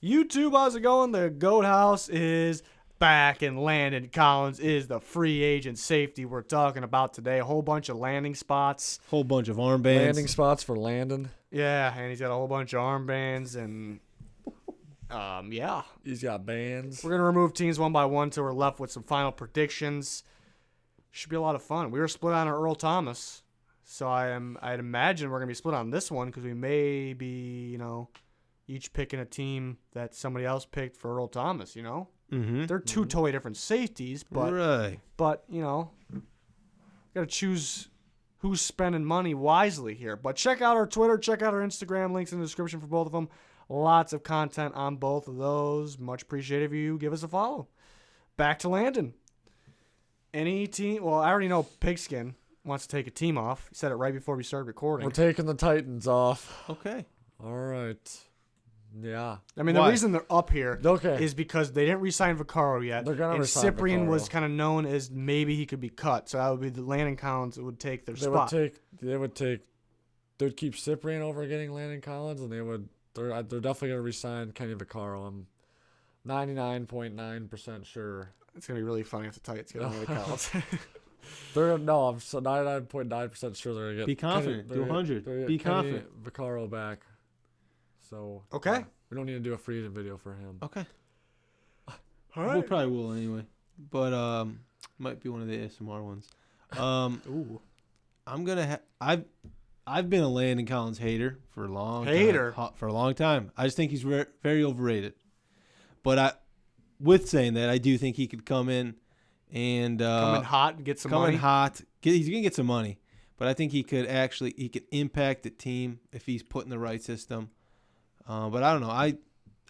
YouTube, how's it going? The Goat House is back, and Landon Collins is the free agent safety we're talking about today. A whole bunch of landing spots. Whole bunch of armbands. Landing spots for Landon. Yeah, and he's got a whole bunch of armbands, and yeah. He's got bands. We're going to remove teams one by one until we're left with some final predictions. Should be a lot of fun. We were split on Earl Thomas, so I'd imagine we're going to be split on this one because we may be, each picking a team that somebody else picked for Earl Thomas, Mm-hmm. They're two totally different safeties, but right. But got to choose who's spending money wisely here. But check out our Twitter, check out our Instagram, links in the description for both of them. Lots of content on both of those. Much appreciated if you give us a follow. Back to Landon. Any team? Well, I already know Pigskin wants to take a team off. He said it right before we started recording. We're taking the Titans off. Okay. All right. Yeah. I mean, Why? the reason they're up here Okay. is because they didn't re-sign Vaccaro yet. They're gonna and re-sign Cyprian Vaccaro. was kind of known as maybe he could be cut. So that would be the Landon Collins that would take their spot. They'd keep Cyprian over getting Landon Collins, and they're definitely gonna re-sign Kenny Vaccaro. I'm 99.9% sure. It's going to be really funny if the Titans get Landon Collins. I'm so 99.9% sure they're gonna get. Be confident. Do 100. Be confident. Vaccaro back. So Okay. we don't need to do a free agent video for him. Okay. All We'll right. probably will anyway. But might be one of the ASMR ones. Ooh. I'm gonna. I've been a Landon Collins hater for a long Hater? time. For a long time. I just think he's very overrated. But with saying that, I do think he could come in and Come in hot and get some money. hot. He's gonna get some money, but I think he could impact the team if he's put in the right system. But I don't know.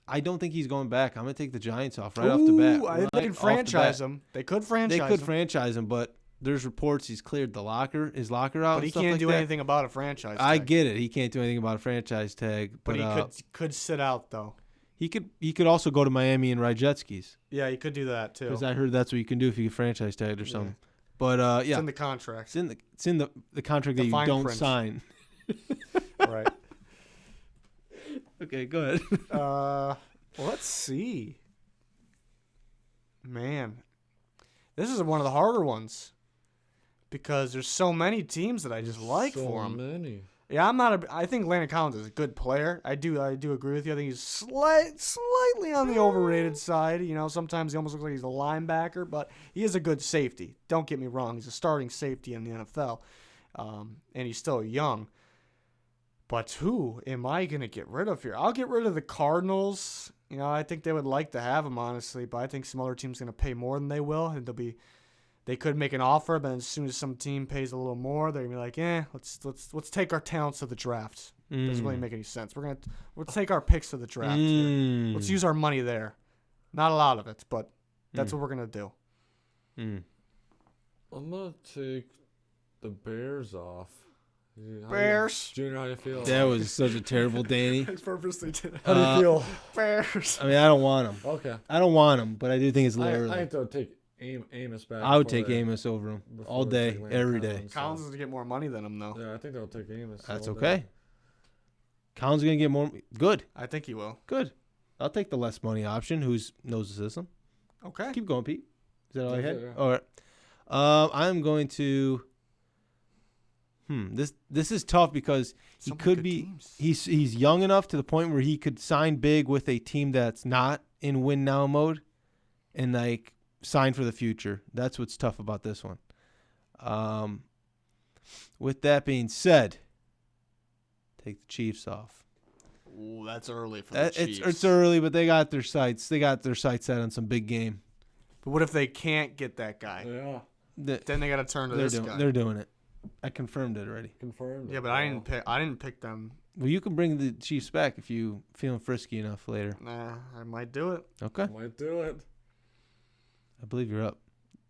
I don't think he's going back. I'm gonna take the Giants off right off the bat. I think they can franchise him. They could franchise him. They could franchise him, but there's reports he's cleared his locker out. But he and stuff can't like do that. anything about a franchise tag. I get it. He can't do anything about a franchise tag, But he could sit out, though. he could also go to Miami and ride jet skis Yeah, he could do that, too. because I heard that's what you can do if you get franchise tagged or something. But It's yeah, in the contract. it's in the contract The that you fine don't print. sign. Right. Okay, go ahead. Let's see. Man, this is one of the harder ones because there's so many teams that I just like for him. Many. Yeah, I think Landon Collins is a good player. I do agree with you. I think he's slightly on the overrated side. Sometimes he almost looks like he's a linebacker, but he is a good safety. Don't get me wrong. He's a starting safety in the NFL, and he's still young. But who am I going to get rid of here? I'll get rid of the Cardinals. I think they would like to have him, honestly, but I think some other team's going to pay more than they will, and they could make an offer, but as soon as some team pays a little more, they're gonna be like, let's take our talents to the draft. Doesn't really make any sense. We'll take our picks to the draft. Here. Let's use our money there. Not a lot of it, but that's what we're gonna do. I'm gonna take the Bears off. Bears. Junior, how do you feel? That was such a terrible Danny. I purposely did it. How do you feel? Bears. I mean, I don't want him. Okay. I don't want him, but I do think it's a I little I early. have to take Amos back. I would before take they- Amos over him before all they day, take Landon every day. Collins, so- Collins is gonna get more money than him, though. Yeah, I think they'll take Amos. That's all day. okay. Collins gonna get more. Good, I think he will. good. I'll take the less money option. Who knows the system? Okay. Keep going, Pete. Is that all I That's had? it, yeah. All right. I'm going to. This is tough because he So many could good be. teams. He's young enough to the point where he could sign big with a team that's not in win now mode, and sign for the future. That's what's tough about this one. With that being said, take the Chiefs off. Ooh, that's early for the Chiefs. It's early, but they got their sights. They got their sights set on some big game. But what if they can't get that guy? Yeah, Then they got to turn to this guy. They're doing it. I confirmed it already. confirmed. Yeah, but I didn't pick them. Well, you can bring the Chiefs back if you feeling frisky enough later. Nah, I might do it. Okay, Might do it. I believe you're up.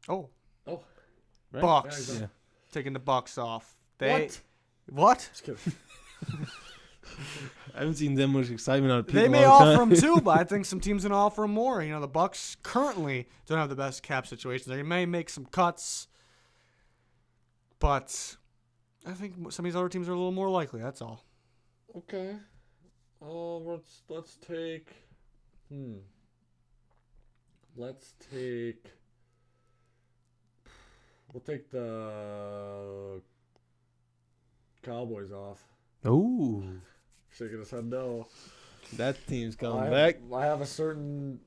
Oh, Right? Bucks. Yeah, Yeah. Taking the Bucks off. What? What? Just kidding. I haven't seen that much excitement out of people. They may all the offer time. him too, but I think some teams gonna offer him more. The Bucks currently don't have the best cap situation. They may make some cuts, but I think some of these other teams are a little more likely. That's all. Okay. Let's take Let's take. We'll take the Cowboys off. Ooh, Shaking his head no. that team's coming back. I have a certain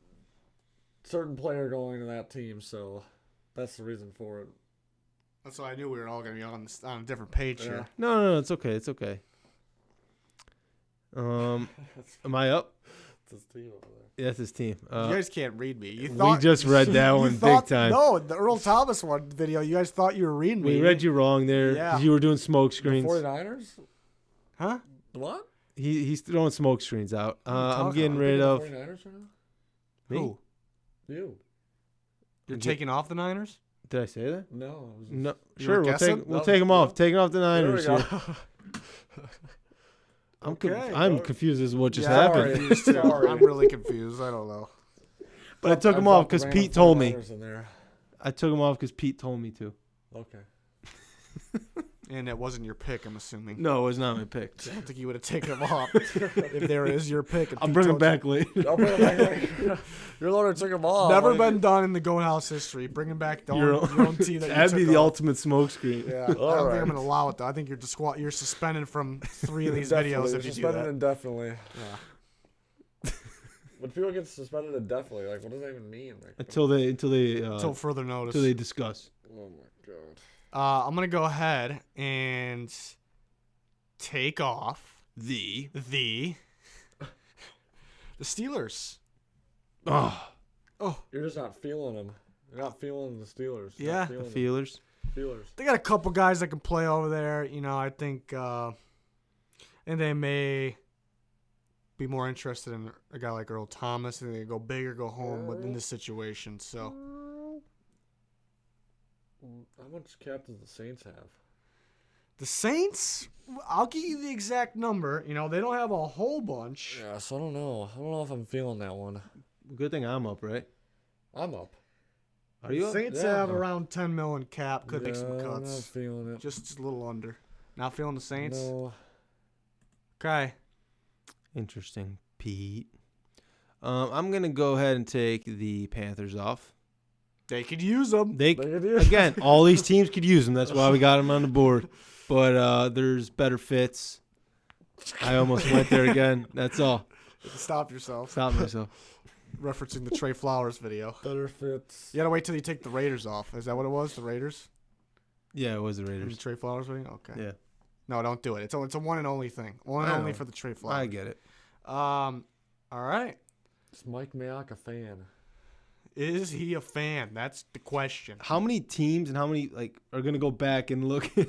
player going to that team, so that's the reason for it. That's why I knew we were all going to be on a different page here. No, it's okay. It's okay. Am I up? It's his team over there. Yeah, that's his team. You guys can't read me. We just read that one big time. No, the Earl Thomas one video. You guys thought you were reading me. We read you wrong there. Yeah. You were doing smoke screens. The 49ers? Huh? What? He's throwing smoke screens out. I'm talking getting about? rid of 49ers right now? me. Who? You. You're taking off the Niners? Did I say that? No. I was just... No. You Sure, were we'll guessing? take them off. Taking off the There we Niners go. here. Okay. I'm confused as to what just Yeah, I'm happened. confused too. Sorry. I'm really confused. I don't know. But I took them off because Random Pete told me. 49ers in there. I took them off because Pete told me to. Okay. And it wasn't your pick, I'm assuming. No, it was not my pick. I don't think you would have taken them off if there is your pick. I'll bring them back later. I'll bring it back later. Your Lord took them off. Never Like, been done in the Goat House history. Bringing back your own team that That'd you be took the off. ultimate smoke screen. Yeah, I don't think Alright. I'm going to allow it, though. I think you're suspended from 3 of these videos if you do suspended that. indefinitely. Yeah. When people get suspended indefinitely, like, what does that even mean? Like, Until Until further notice. they discuss. oh my god. I'm going to go ahead and take off the Steelers. Oh, You're just not feeling them. You're not feeling the Steelers. You're Yeah. not feeling feelers. the Steelers. They got a couple guys that can play over there. You know, I think and they may be more interested in a guy like Earl Thomas. And they go big or go home in this situation. So How much cap does the Saints have? the Saints, I'll give you the exact number. You know, they don't have a whole bunch. Yeah, so I don't know. I don't know if I'm feeling that one. Good thing I'm up, right? I'm up. Are you The up? Saints Yeah. have around 10 million cap. Could make some I'm not cuts. feeling it. Just a little under. Not feeling the Saints? No. Okay. Interesting, Pete. I'm gonna go ahead and take the Panthers off. They could use them. They Look at you. again, all these teams could use them. That's why we got them on the board. But there's better fits. I almost went there again. That's all. Stop yourself. Stop myself. Referencing the Trey Flowers video. Better fits. You gotta wait till you take the Raiders off. Is that what it was? The Raiders? Yeah, it was the The Raiders. Trey Flowers video? Okay. Yeah, No, don't do it. It's a one and only thing. One and I only know. for the Trey Flowers. I get it. All right. Is Mike Mayock a fan? Is he a fan? That's the question. How many teams and how many are gonna go back and look at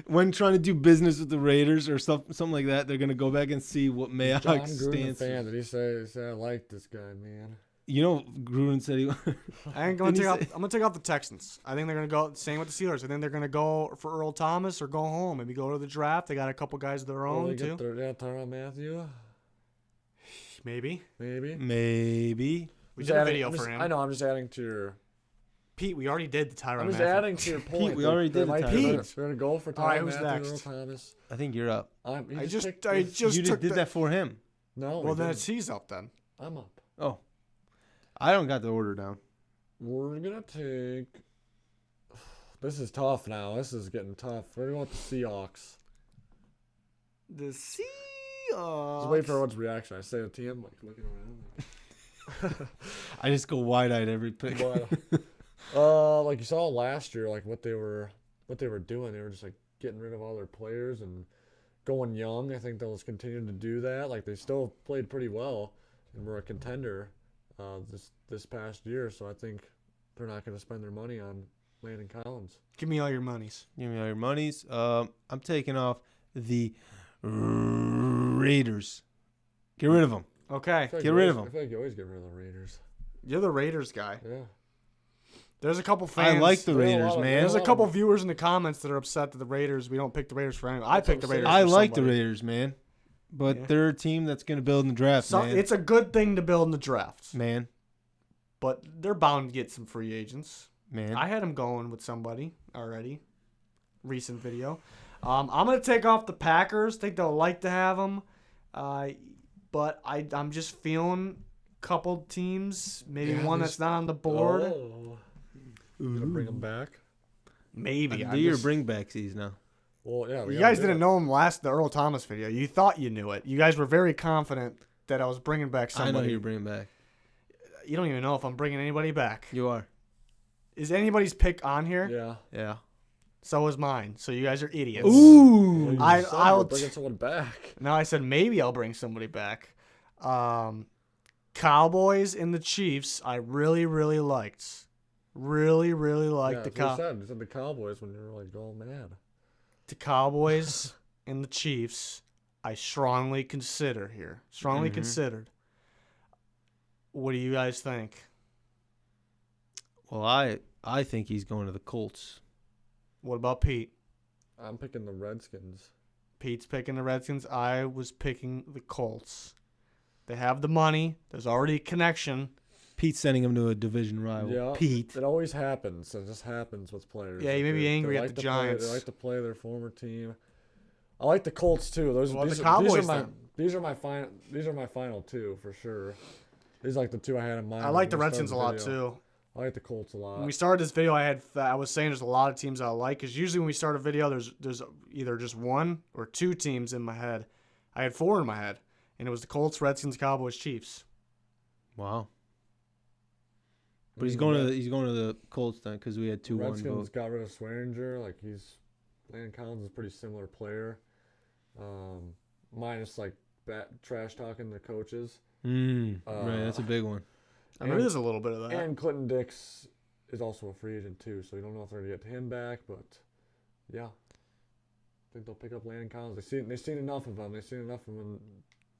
when trying to do business with the Raiders or something like that? They're gonna go back and see what John Mayock Gruden a stands fan? for. Did he say I like this guy, man? You know, Gruden said he. I'm gonna Didn't he take off the Texans. I think they're gonna go same with the Steelers. I think they're gonna go for Earl Thomas or go home. Maybe go to the draft. They got a couple guys of their Oh, own they too. get their Tyrann Mathieu? Maybe. Maybe. We did a video for him. I know. I'm just adding to your. Pete, we already did the Tyrann I'm just Mathieu. adding to your point. we already did the Mike Tyrann. Pete. They're gonna go for Tyrann All right, who's Mathieu, next? Earl Thomas. I think you're up. He I just You took did that for him. No. Well, he then didn't. he's up then. I'm up. Oh, I don't got the order down. We're gonna take. This is tough now. This is getting tough. We're going with the Seahawks. The Seahawks. Just wait for everyone's reaction. I say it to him, like looking around. I just go wide-eyed every pick. But, like you saw last year, like what they were doing. They were just like getting rid of all their players and going young. I think they'll just continue to do that. Like they still played pretty well and were a contender this past year. So I think they're not going to spend their money on Landon Collins. Give me all your monies. Give me all your monies. I'm taking off the Raiders. Get rid of them. Okay. Get rid of I them. feel like you always get rid of the Raiders. You're the Raiders guy. Yeah. There's a couple fans. I like the There are a Raiders, lot of- man. There's a couple viewers in the comments that are upset that the Raiders, we don't pick the Raiders for anyone. I That's picked the what I'm Raiders saying. for I like the somebody. Raiders, man. But Yeah. they're a team that's going to build in the draft, So, man. it's a good thing to build in the draft. Man. But they're bound to get some free agents. Man. I had him going with somebody already. Recent video. I'm going to take off the Packers. Think they'll like to have him. But I'm just feeling couple teams, maybe Yeah, one these- that's not on the board. Oh. You gonna bring them back? Maybe. Do your bringbacksies now. Well, yeah. You guys didn't know him the Earl Thomas video. You thought you knew it. You guys were very confident that I was bringing back somebody. I know who you're bringing back. You don't even know if I'm bringing anybody back. You are. Is anybody's pick on here? Yeah. Yeah. So is mine. So you guys are idiots. Ooh. I'll bring someone back. No, I said maybe I'll bring somebody back. Cowboys and the Chiefs, I really, really liked. Really, really liked the Cowboys. You said the Cowboys when you were like all mad. The Cowboys and the Chiefs, I strongly consider here. Strongly considered. What do you guys think? Well, I think he's going to the Colts. What about Pete? I'm picking the Redskins. Pete's picking the Redskins. I was picking the Colts. They have the money. There's already a connection. Pete's sending him to a division rival. Yeah, Pete. It always happens. It just happens with players. Yeah, you may be angry at the Giants. They like to play their former team. I like the Colts too. These the Cowboys these are my final two for sure. These are like the two I had in mind. I like the Redskins a lot too. I like the Colts a lot. When we started this video, I was saying there's a lot of teams I like because usually when we start a video, there's either just one or two teams in my head. I had four in my head, and it was the Colts, Redskins, Cowboys, Chiefs. Wow. But he's going to the Colts then because we had 2-1 Redskins votes. got rid of Swearinger. Like Landon Collins is a pretty similar player. Minus like trash talking the coaches. Right, that's a big one. I mean, there's a little bit of that. And Clinton Dix is also a free agent too, so you don't know if they're gonna get him back. But yeah, I think they'll pick up Landon Collins. They've seen enough of him. They've seen enough of him.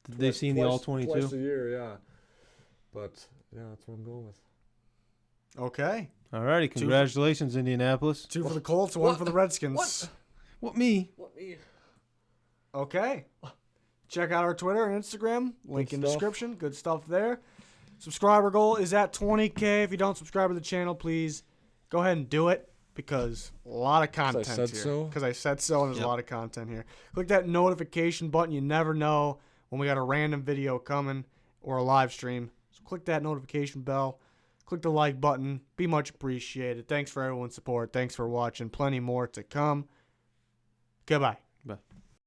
They've seen the All-22 twice a year, yeah. But yeah, that's what I'm going with. Okay. All righty, congratulations, Indianapolis. 2 for the Colts, 1 for the Redskins. What me? Okay. Check out our Twitter and Instagram. Link in stuff. description. Good stuff there. Subscriber goal is at 20K. If you don't subscribe to the channel, please go ahead and do it because a lot of content said here. so? Because I said so, and there's a lot of content here. Click that notification button. You never know when we got a random video coming or a live stream. So click that notification bell. Click the like button. Be much appreciated. Thanks for everyone's support. Thanks for watching. Plenty more to come. Goodbye.